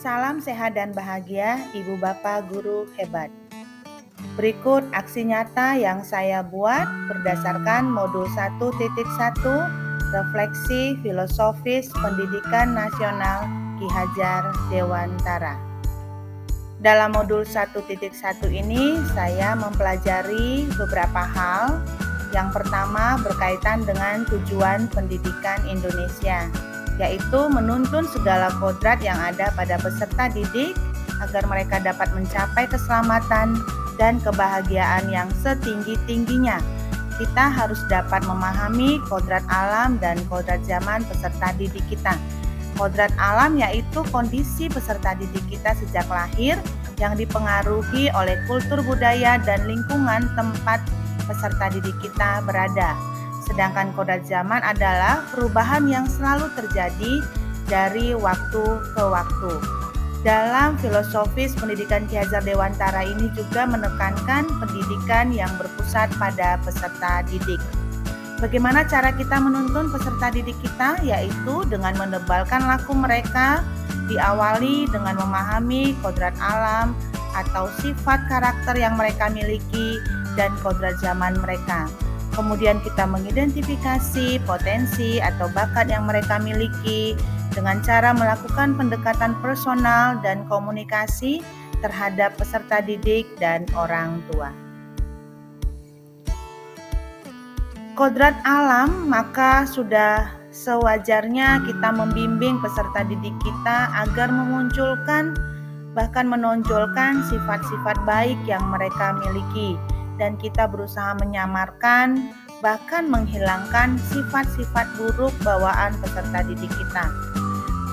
Salam sehat dan bahagia, Ibu Bapak Guru hebat. Berikut aksi nyata yang saya buat berdasarkan modul 1.1 Refleksi Filosofis Pendidikan Nasional Ki Hajar Dewantara. Dalam modul 1.1 ini saya mempelajari beberapa hal. Yang pertama berkaitan dengan tujuan pendidikan Indonesia, yaitu menuntun segala kodrat yang ada pada peserta didik agar mereka dapat mencapai keselamatan dan kebahagiaan yang setinggi-tingginya. Kita harus dapat memahami kodrat alam dan kodrat zaman peserta didik kita. Kodrat alam yaitu kondisi peserta didik kita sejak lahir yang dipengaruhi oleh kultur budaya dan lingkungan tempat peserta didik kita berada. Sedangkan kodrat zaman adalah perubahan yang selalu terjadi dari waktu ke waktu. Dalam filosofis pendidikan Ki Hajar Dewantara ini juga menekankan pendidikan yang berpusat pada peserta didik. Bagaimana cara kita menuntun peserta didik kita? Yaitu dengan menebalkan laku mereka, diawali dengan memahami kodrat alam atau sifat karakter yang mereka miliki dan kodrat zaman mereka. Kemudian kita mengidentifikasi potensi atau bakat yang mereka miliki dengan cara melakukan pendekatan personal dan komunikasi terhadap peserta didik dan orang tua. Kodrat alam, maka sudah sewajarnya kita membimbing peserta didik kita agar memunculkan bahkan menonjolkan sifat-sifat baik yang mereka miliki, dan kita berusaha menyamarkan bahkan menghilangkan sifat-sifat buruk bawaan peserta didik kita.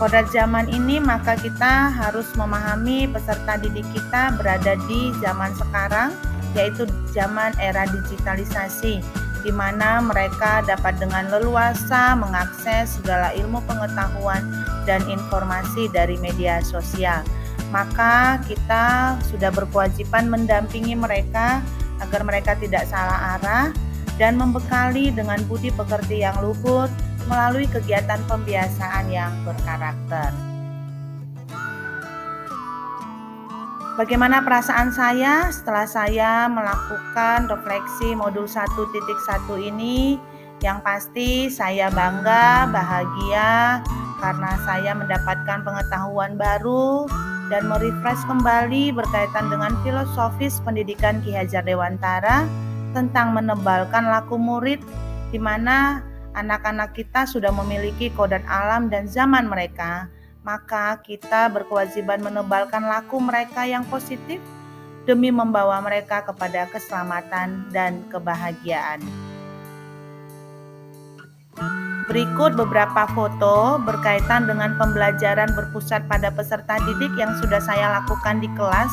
Kodrat zaman ini maka kita harus memahami peserta didik kita berada di zaman sekarang, yaitu zaman era digitalisasi, di mana mereka dapat dengan leluasa mengakses segala ilmu pengetahuan dan informasi dari media sosial. Maka kita sudah berkewajiban mendampingi mereka agar mereka tidak salah arah dan membekali dengan budi pekerti yang luhur melalui kegiatan pembiasaan yang berkarakter. Bagaimana perasaan saya setelah saya melakukan refleksi modul 1.1 ini? Yang pasti saya bangga, bahagia karena saya mendapatkan pengetahuan baru dan merefresh kembali berkaitan dengan filosofis pendidikan Ki Hajar Dewantara tentang menebalkan laku murid, di mana anak-anak kita sudah memiliki kodrat alam dan zaman mereka, maka kita berkewajiban menebalkan laku mereka yang positif demi membawa mereka kepada keselamatan dan kebahagiaan. Berikut beberapa foto berkaitan dengan pembelajaran berpusat pada peserta didik yang sudah saya lakukan di kelas.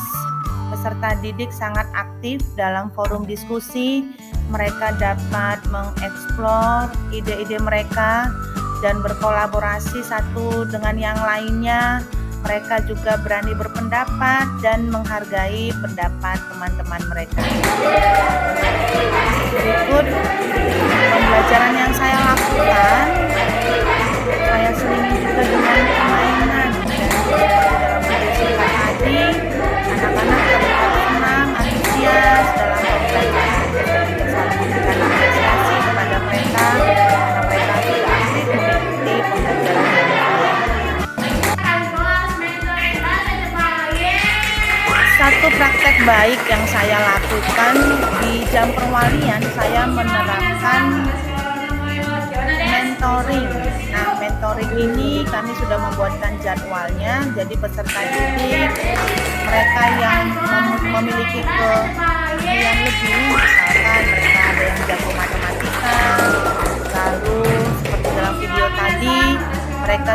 Peserta didik sangat aktif dalam forum diskusi. Mereka dapat mengeksplor ide-ide mereka dan berkolaborasi satu dengan yang lainnya. Mereka juga berani berpendapat dan menghargai pendapat teman-teman mereka. Berikut pembelajaran yang saya lakukan, saya selingi juga dengan permainan, dan dalam video singkat tadi anak-anak terlihat senang, antusias dalam pembelajaran. Kita selalu memberikan apresiasi kepada mereka karena mereka sudah aktif mengikuti pembelajaran yang baik. Satu praktek baik yang saya lakukan di jam perwalian, saya menerapkan mentoring. Nah, mentoring ini kami sudah membuatkan jadwalnya, jadi peserta didik, mereka yang memiliki keahlian lebih, misalkan mereka ada yang jago matematika, lalu seperti dalam video tadi, mereka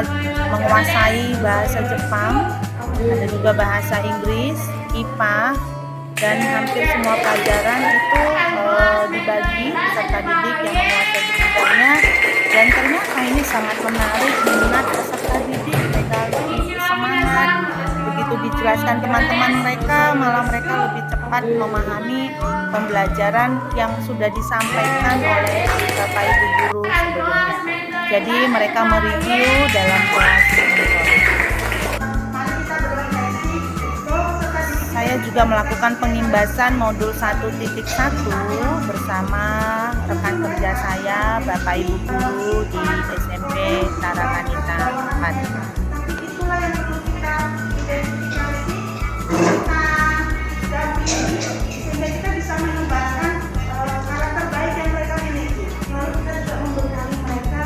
menguasai bahasa Jepang, ada juga bahasa Inggris, IPA, dan hampir semua pelajaran itu dibagi peserta didik yang menguasai bidangnya, dan ternyata ini sangat menarik minat peserta didik. Mereka lebih semangat, begitu dijelaskan teman-teman mereka, malah mereka lebih cepat memahami pembelajaran yang sudah disampaikan oleh Bapak Ibu guru sebelumnya. Jadi mereka mereview dalam kelas ini. saya juga melakukan pengimbasan modul 1.1 bersama rekan kerja saya, Bapak Ibu Guru di SMP Tarakanita 4. Itulah yang perlu kita identifikasi, kita dampingi, sehingga kita bisa mengembangkan karakter baik yang mereka miliki. Lalu kita juga membekali mereka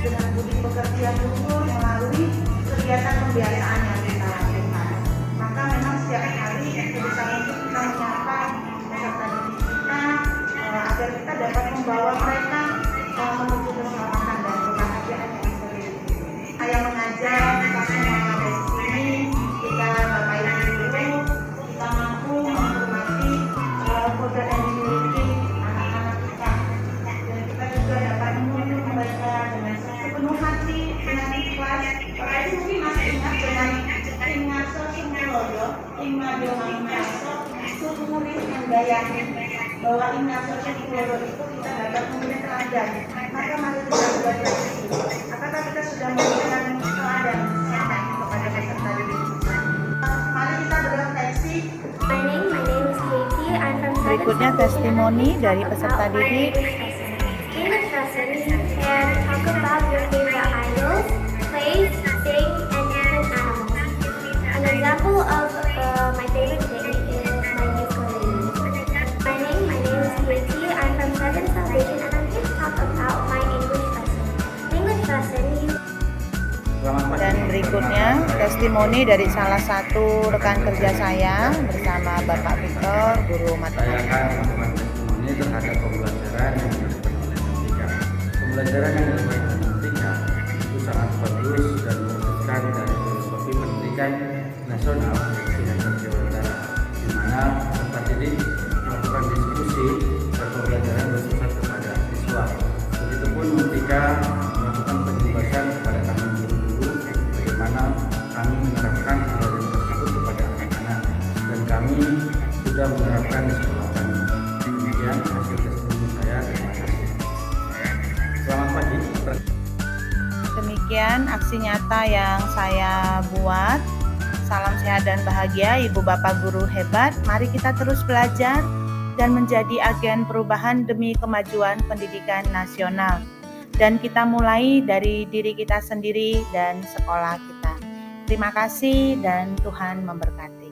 dengan budi pekerti yang luhur melalui kegiatan pembiasaan yang kita lakukan. Maka memang setiap hari sebisa mungkin kita menyapa peserta didik kita agar kita dapat membawa mereka menuju keselamatan dan kebahagiaan yang serius. Saya mengajak kita semua ada di sini, kita Bapak Ibu Guru, kita mampu menghormati kode yang dimiliki anak-anak kita, dan kita juga dapat menuntut mereka dengan sepenuh hati, dengan ikhlas. Bapak Ibu mungkin masih ingat dengan Ingaso Sumuloyo, Ingmadio Mangungaso, Sumuris Handayani, bahwa Ingaso Sumuloyo itu kita dapat memberi teladan. Maka mari kita belajar itu. Apakah kita sudah memberikan teladan kepada peserta didik kita? Mari kita berefleksi. My name is Katie. I'm from Berikutnya testimoni dari peserta didik. English lesson and talk about your favorite idols, plays, sing, and even animals. An example of my favorite thing is my ukulele. My name is Katie. I'm from Seventh Salvation, and I'm here to talk about my English lesson. English lesson. Dan berikutnya testimoni dari salah satu rekan kerja saya bersama Bapak Victor, guru matematika. Saya akan testimoni terhadap pembelajaran yang dilakukan oleh matematika. Pembelajaran yang dilakukan oleh matematika itu sangat bagus dan merumuskan dari filosofi pendidikan nasional di Jawa Barat, di mana peserta didik melakukan diskusi dan pembelajaran berpusat kepada siswa. Begitupun ketika melakukan penjelasan kepada kami guru-guru bagaimana kami menerapkan pelajaran tersebut kepada anak-anak, dan kami sudah menerapkan di sekolah kami. Demikian hasil testimoni saya. Terima kasih. Selamat pagi. Demikian aksi nyata yang saya buat. Salam sehat dan bahagia Ibu Bapak Guru hebat. Mari kita terus belajar dan menjadi agen perubahan demi kemajuan pendidikan nasional. Dan kita mulai dari diri kita sendiri dan sekolah kita. Terima kasih dan Tuhan memberkati.